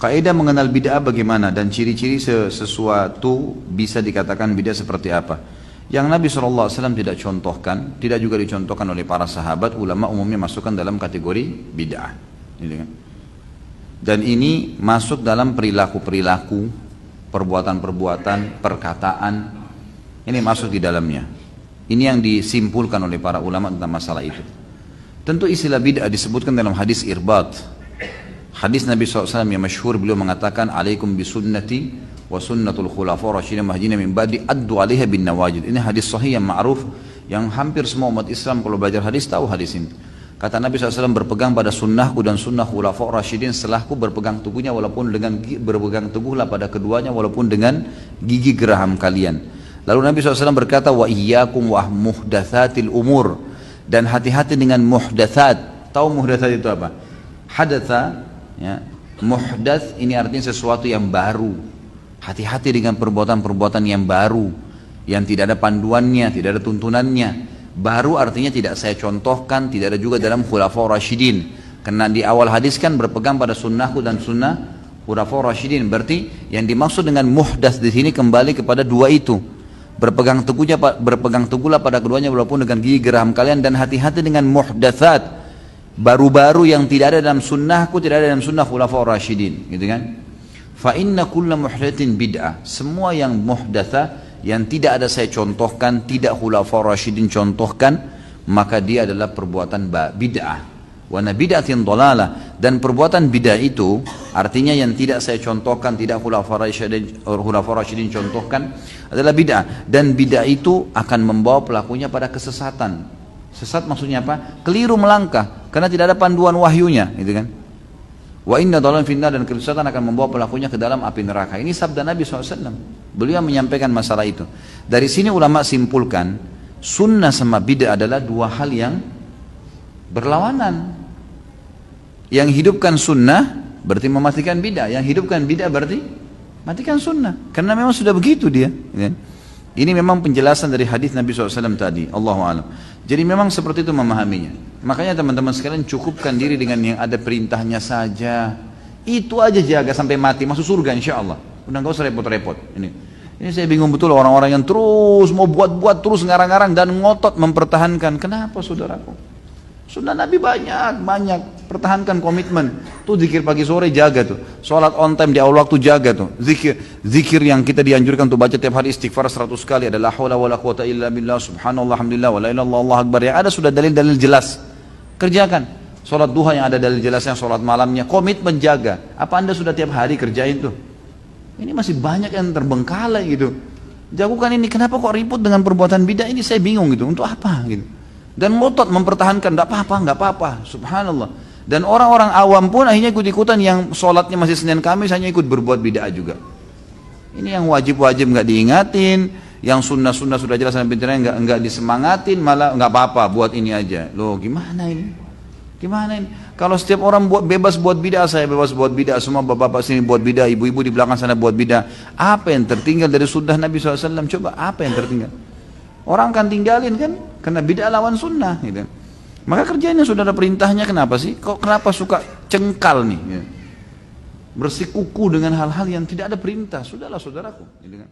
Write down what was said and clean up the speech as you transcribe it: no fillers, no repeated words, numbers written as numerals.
Kaidah mengenal bid'ah bagaimana dan ciri-ciri sesuatu bisa dikatakan bid'ah seperti apa. Yang Nabi SAW tidak contohkan, tidak juga dicontohkan oleh para sahabat, ulama umumnya masukkan dalam kategori bid'ah. Gitu kan? Dan ini masuk dalam perilaku-perilaku, perbuatan-perbuatan, perkataan. Ini masuk di dalamnya. Ini yang disimpulkan oleh para ulama tentang masalah itu. Tentu istilah bid'ah disebutkan dalam hadis Irbat. Hadis Nabi SAW yang masyhur, beliau mengatakan, alaikum bisunnati wa sunnatul khulafa rasyidin mahdiyina min ba'di addu 'alaiha bin nawajid. Ini hadis sahih yang ma'ruf, yang hampir semua umat Islam kalau belajar hadis tahu hadis ini. Kata Nabi SAW, berpegang pada sunnahku dan sunnah khulafa rasyidin setelahku, berpegang teguhnya walaupun dengan berpegang teguhlah pada keduanya walaupun dengan gigi geraham kalian. Lalu Nabi SAW berkata, wa iyyakum wa muhdatsatil umur, dan hati-hati dengan muhdatsat. Tahu muhdatsat itu apa? Hadatsa, ya, muhdats ini artinya sesuatu yang baru. Hati-hati dengan perbuatan-perbuatan yang baru, yang tidak ada panduannya, tidak ada tuntunannya. Baru artinya tidak saya contohkan, tidak ada juga dalam khulafa rasyidin. Karena di awal hadis kan berpegang pada sunnahku dan sunnah khulafa rasyidin. Berarti yang dimaksud dengan muhdats di sini kembali kepada dua itu. Berpegang teguhlah pada keduanya walaupun dengan gigi geraham kalian, dan hati-hati dengan muhdatsat, baru-baru yang tidak ada dalam sunnahku, tidak ada dalam sunnah khulafa rasyidin, gitu kan? Fa inna kulla muhdatsin bid'ah, semua yang muhdatsa, yang tidak ada saya contohkan, tidak khulafa rasyidin contohkan, maka dia adalah perbuatan bid'ah. Wa bid'atin dhalalah, dan perbuatan bid'ah itu artinya yang tidak saya contohkan, tidak khulafa rasyidin contohkan, adalah bid'ah. Dan bid'ah itu akan membawa pelakunya pada kesesatan. Sesat maksudnya apa? Keliru melangkah, karena tidak ada panduan wahyunya, gitu kan? Wa inna dhalalan finnar, dan kesesatan akan membawa pelakunya ke dalam api neraka. Ini sabda Nabi SAW. Beliau menyampaikan masalah itu. Dari sini ulama simpulkan, sunnah sama bid'ah adalah dua hal yang berlawanan. Yang hidupkan sunnah berarti mematikan bid'ah, yang hidupkan bid'ah berarti matikan sunnah, karena memang sudah begitu dia, gitu kan? Ini memang penjelasan dari hadis Nabi SAW tadi. Allahu a'lam. Jadi memang seperti itu memahaminya. Makanya teman-teman sekalian, cukupkan diri dengan yang ada perintahnya saja. Itu aja jaga sampai mati, masuk surga insya Allah. Udah gak usah repot-repot. Ini saya bingung betul orang-orang yang terus mau buat-buat, terus ngarang-ngarang dan ngotot mempertahankan. Kenapa saudaraku? Sunnah Nabi banyak, pertahankan komitmen. Tuh zikir pagi sore jaga tuh. Sholat on time di awal waktu jaga tuh. Zikir yang kita dianjurkan untuk baca tiap hari istighfar 100 kali adalah la haula wala quwata illa billah, subhanallah, alhamdulillah, wala ilaha illallah, Allahu akbar. Yang ada sudah dalil-dalil jelas. Kerjakan. Sholat duha yang ada dalil jelasnya, sholat malamnya, komitmen jaga. Apa Anda sudah tiap hari kerjain tuh? Ini masih banyak yang terbengkalai gitu. Jagokan ini, kenapa kok ribut dengan perbuatan bidah ini? Saya bingung gitu. Untuk apa gitu? Dan ngotot mempertahankan, enggak apa-apa, subhanallah. Dan orang-orang awam pun akhirnya ikut-ikutan, yang sholatnya masih Senin Kamis hanya ikut berbuat bid'ah juga. Ini yang wajib-wajib enggak diingatin, yang sunnah-sunnah sudah jelas dan pintarnya enggak disemangatin, malah enggak apa-apa, buat ini aja. Loh, gimana ini? Gimana ini? Kalau setiap orang bebas buat bid'ah, saya bebas buat bid'ah, semua bapak-bapak sini buat bid'ah, ibu-ibu di belakang sana buat bid'ah, apa yang tertinggal dari sunnah Nabi SAW? Coba, apa yang tertinggal? Orang akan tinggalin kan, karena bid'ah lawan sunnah gitu. Maka kerjanya sudah ada perintahnya, kenapa sih? Kenapa suka cengkal nih gitu? Bersikuku dengan hal-hal yang tidak ada perintah? Sudahlah saudaraku gitu kan.